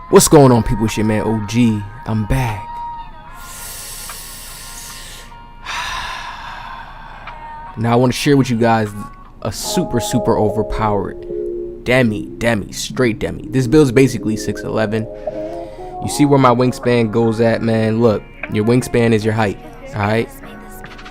What's going on, people? It's your man OG. I'm back. Now I want to share with you guys a super overpowered Demi, straight Demi. This build is basically 6'11". You see where my wingspan goes at, man? Look, your wingspan is your height, alright?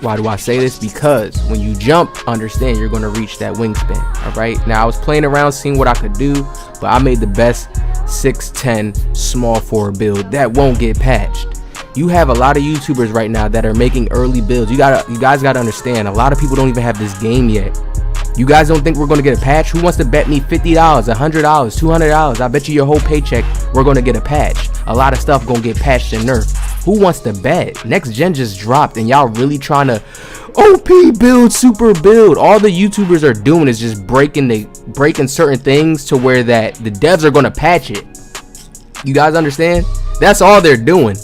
Why do I say this? Because when you jump, understand you're going to reach that wingspan, alright? Now I was playing around seeing what I could do, but I made the best 6'10" small forward build that won't get patched. You have a lot of YouTubers right now that are making early builds. You guys gotta understand, a lot of people don't even have this game yet. You guys don't think we're gonna get a patch? Who wants to bet me $50, $100, $200? I bet you your whole paycheck we're gonna get a patch. A lot of stuff gonna get patched and nerfed. Who wants to bet? Next gen just dropped and y'all really trying to OP build, super build. All the YouTubers are doing is just breaking certain things to where that the devs are gonna patch it. You guys understand? That's all they're doing.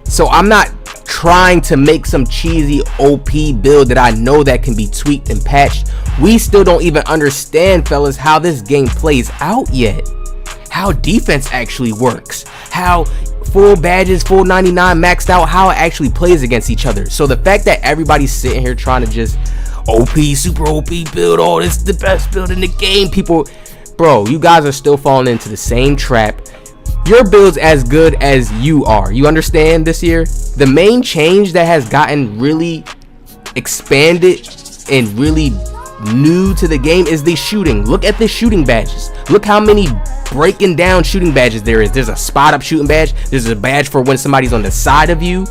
So I'm not trying to make some cheesy OP build that I know that can be tweaked and patched. We still don't even understand, fellas, how this game plays out yet. How defense actually works. How full badges, full 99 maxed out, how it actually plays against each other. So the fact that everybody's sitting here trying to just OP, super OP build, oh, this is the best build in the game, people, bro, you guys are still falling into the same trap. Your build's as good as you are. You understand this year? The main change that has gotten really expanded and really new to the game is the shooting. Look at the shooting badges. Look how many breaking down shooting badges there is. There's a spot up shooting badge. There's a badge for when somebody's on the side of you.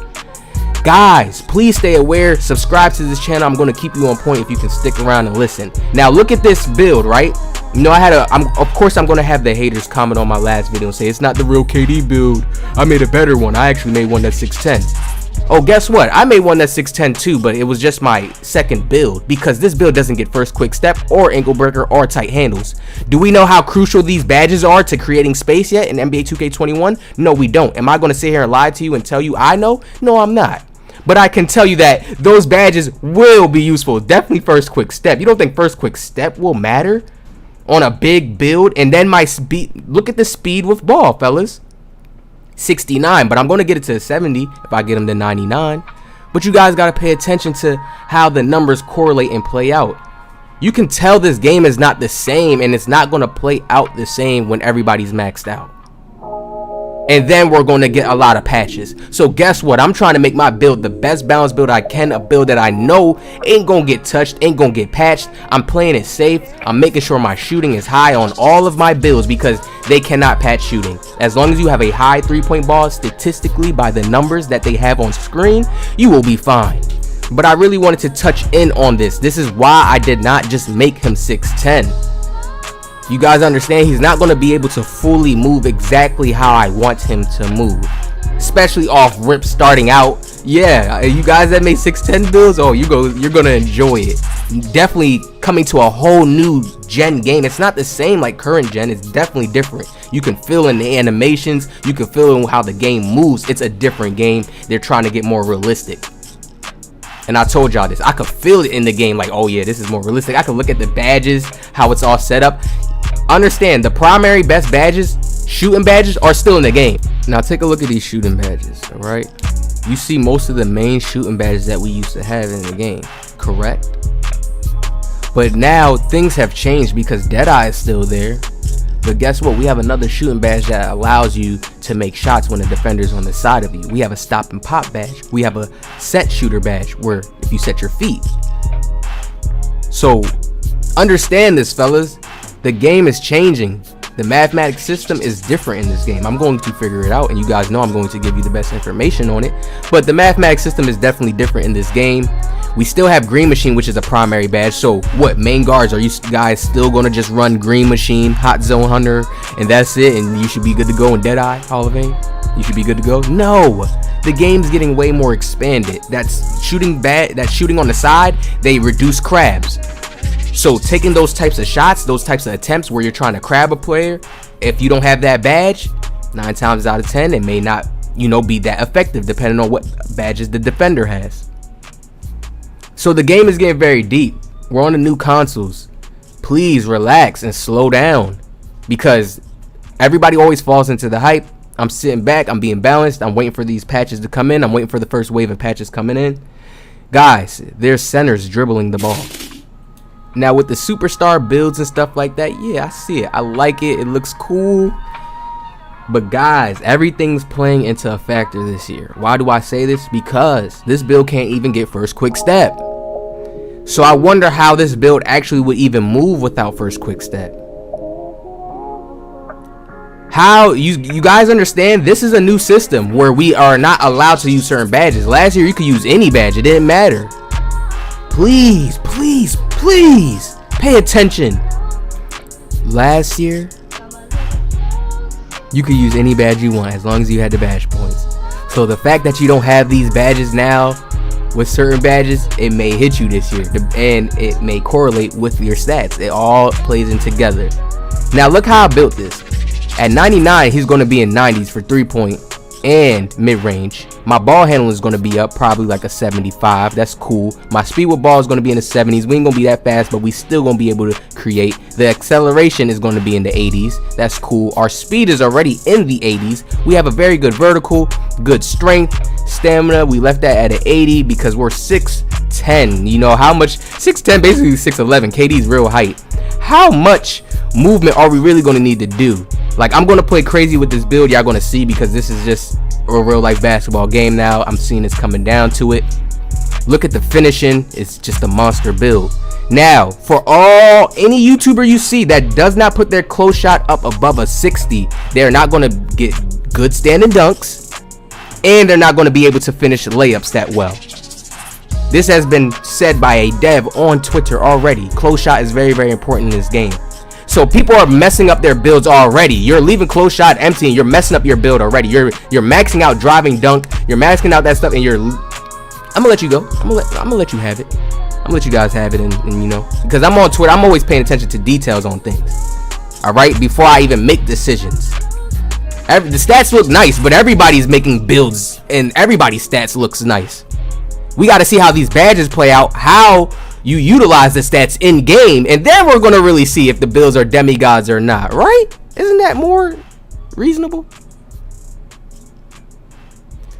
Guys, please stay aware. Subscribe to this channel. I'm going to keep you on point if you can stick around and listen. Now look at this build, right? You know, of course I'm going to have the haters comment on my last video and say it's not the real KD build. I made a better one. I actually made one that's 6'10". Oh, guess what? I made one that's 6'10" too, but it was just my second build because this build doesn't get first quick step or ankle breaker or tight handles. Do we know how crucial these badges are to creating space yet in NBA 2K21? No, we don't. Am I going to sit here and lie to you and tell you I know? No, I'm not. But I can tell you that those badges will be useful. Definitely first quick step. You don't think first quick step will matter on a big build? And then my speed, look at the speed with ball, fellas. 69, but I'm going to get it to 70 if I get them to 99. But you guys got to pay attention to how the numbers correlate and play out. You can tell this game is not the same, and it's not going to play out the same when everybody's maxed out. And then we're going to get a lot of patches. So guess what? I'm trying to make my build the best balanced build I can. A build that I know ain't going to get touched, ain't going to get patched. I'm playing it safe. I'm making sure my shooting is high on all of my builds because they cannot patch shooting. As long as you have a high 3-point ball, statistically by the numbers that they have on screen, you will be fine. But I really wanted to touch in on this. This is why I did not just make him 6'10". You guys understand he's not going to be able to fully move exactly how I want him to move, especially off rip starting out. Yeah, you guys that made 6'10" builds, oh, you're going to enjoy it. Definitely coming to a whole new gen game. It's not the same like current gen. It's definitely different. You can feel in the animations. You can feel in how the game moves. It's a different game. They're trying to get more realistic. And I told y'all this. I could feel it in the game like, oh yeah, this is more realistic. I could look at the badges, how it's all set up. Understand, the primary best badges, shooting badges, are still in the game. Now take a look at these shooting badges, all right? You see most of the main shooting badges that we used to have in the game, correct? But now things have changed because Deadeye is still there. But guess what? We have another shooting badge that allows you to make shots when the defender's on the side of you. We have a stop and pop badge. We have a set shooter badge where if you set your feet. So understand this, fellas. The game is changing. The mathematics system is different in this game. I'm going to figure it out, and you guys know I'm going to give you the best information on it. But the mathematics system is definitely different in this game. We still have Green Machine, which is a primary badge. So what, main guards, are you guys still going to just run Green Machine, Hot Zone Hunter, and that's it, and you should be good to go in Deadeye Hall of Fame? You should be good to go? No. The game's getting way more expanded. That's shooting on the side, they reduce crabs. So taking those types of shots, those types of attempts where you're trying to crab a player, if you don't have that badge, 9 times out of 10, it may not, be that effective depending on what badges the defender has. So the game is getting very deep. We're on the new consoles. Please relax and slow down because Everybody always falls into the hype. I'm sitting back. I'm being balanced. I'm waiting for these patches to come in. I'm waiting for the first wave of patches coming in. Guys, there's centers dribbling the ball. Now with the superstar builds and stuff like that, yeah, I see it. I like it. It looks cool. But guys, everything's playing into a factor this year. Why do I say this? Because this build can't even get first quick step. So I wonder how this build actually would even move without first quick step. How you guys understand? This is a new system where we are not allowed to use certain badges. Last year you could use any badge, it didn't matter. Please, please, please pay attention. Last year you could use any badge you want as long as you had the badge points. So the fact that you don't have these badges now with certain badges, it may hit you this year, and it may correlate with your stats. It all plays in together. Now look how I built this. At 99, he's going to be in 90s for 3-point and mid-range. My ball handling is going to be up probably like a 75. That's cool. My speed with ball is going to be in the 70s. We ain't going to be that fast, but we still going to be able to create. The acceleration is going to be in the 80s. That's cool. Our speed is already in the 80s. We have a very good vertical, good strength, stamina. We left that at an 80 because we're 6'10". You know how much? 6'10", basically 6'11". KD's real height. How much movement are we really going to need to do? Like, I'm going to play crazy with this build. Y'all going to see, because this is just a real life basketball game now. I'm seeing it's coming down to it. Look at the finishing. It's just a monster build. Now, for any YouTuber you see that does not put their close shot up above a 60, they're not going to get good standing dunks, and they're not going to be able to finish layups that well. This has been said by a dev on Twitter already. Close shot is very, very important in this game. So people are messing up their builds already. You're leaving close shot empty and you're messing up your build already. You're maxing out driving dunk. You're maxing out that stuff, and I'm gonna let you go. I'm gonna let you have it. I'm gonna let you guys have it, and you know, because I'm on Twitter, I'm always paying attention to details on things. All right, before I even make decisions. The stats look nice, but everybody's making builds and everybody's stats looks nice. We got to see how these badges play out, how you utilize the stats in game, and then we're going to really see if the builds are demigods or not, right? Isn't that more reasonable?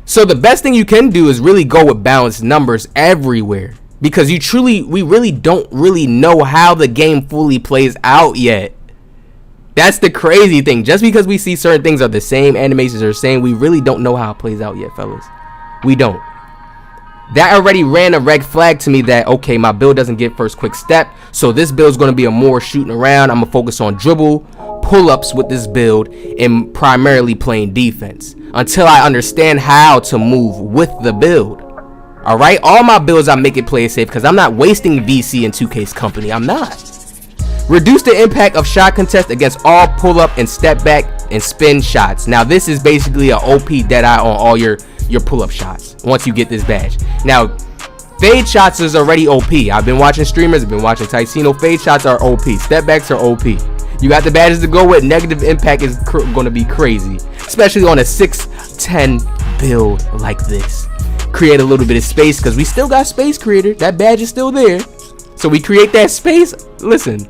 So the best thing you can do is really go with balanced numbers everywhere, because we really don't really know how the game fully plays out yet. That's the crazy thing. Just because we see certain things are the same, animations are the same, we really don't know how it plays out yet, fellas. We don't. That already ran a red flag to me that, okay, my build doesn't get first quick step, so this build is going to be a more shooting around. I'm going to focus on dribble, pull-ups with this build, and primarily playing defense until I understand how to move with the build. All right, all my builds I make it play safe, because I'm not wasting VC in 2K's company. I'm not. Reduce the impact of shot contest against all pull-up and step back and spin shots. Now this is basically an OP dead-eye on all your pull-up shots once you get this badge. Now fade shots is already OP. I've been watching streamers, I've been watching Ticino. Fade shots are OP. Step backs are OP. You got the badges to go with. Negative impact is going to be crazy, especially on a 6'10" build like this. Create a little bit of space, because we still got space creator. That badge is still there, so we create that space. Listen,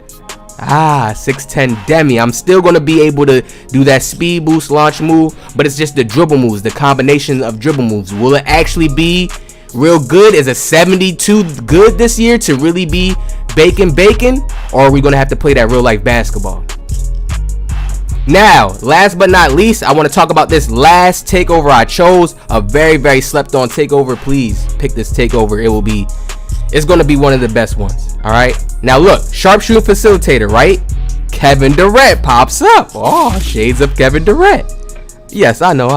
6'10" Demi. I'm still going to be able to do that speed boost launch move, but it's just the dribble moves, the combination of dribble moves. Will it actually be real good? Is a 72 good this year to really be bacon, or are we going to have to play that real life basketball? Now, last but not least, I want to talk about this last takeover I chose. A very, very slept on takeover. Please pick this takeover. It's going to be one of the best ones. All right. Now look, sharpshooting facilitator, right? Kevin Durant pops up. Oh, shades of Kevin Durant. Yes, I know.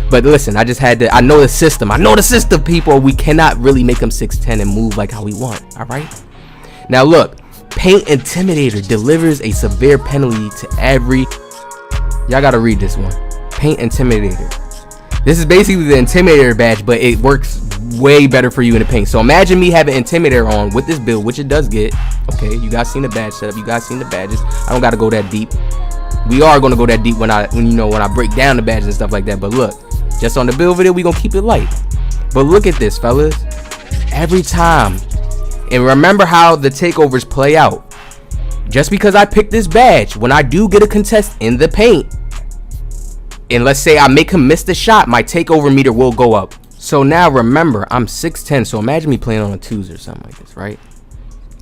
But listen, I just had to. I know the system, people. We cannot really make him 6'10" and move like how we want. All right. Now look, Paint Intimidator delivers a severe penalty to every. Y'all gotta read this one. Paint Intimidator. This is basically the Intimidator badge, but it works way better for you in the paint. So imagine me having Intimidator on with this build, which it does get. Okay, you guys seen the badge setup. You guys seen the badges. I don't gotta go that deep. We are gonna go that deep when I break down the badges and stuff like that. But look, just on the build video, we gonna keep it light. But look at this, fellas. Every time, and remember how the takeovers play out. Just because I picked this badge, when I do get a contest in the paint, and let's say I make him miss the shot, my takeover meter will go up. So now remember, I'm 6'10", so imagine me playing on a twos or something like this, right?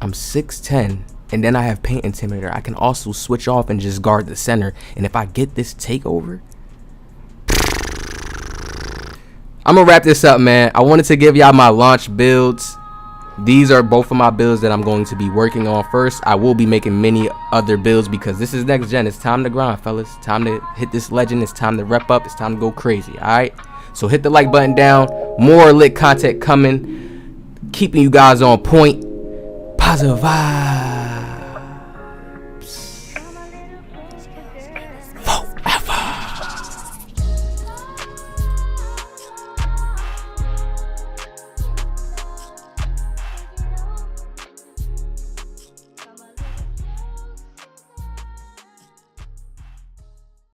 I'm 6'10", and then I have paint intimidator. I can also switch off and just guard the center. And if I get this takeover, I'm gonna wrap this up, man. I wanted to give y'all my launch builds. These are both of my builds that I'm going to be working on first. I will be making many other builds because this is next gen. It's time to grind, fellas. Time to hit this legend. It's time to rep up. It's time to go crazy. All right. So hit the like button down. More lit content coming. Keeping you guys on point. Positive vibes.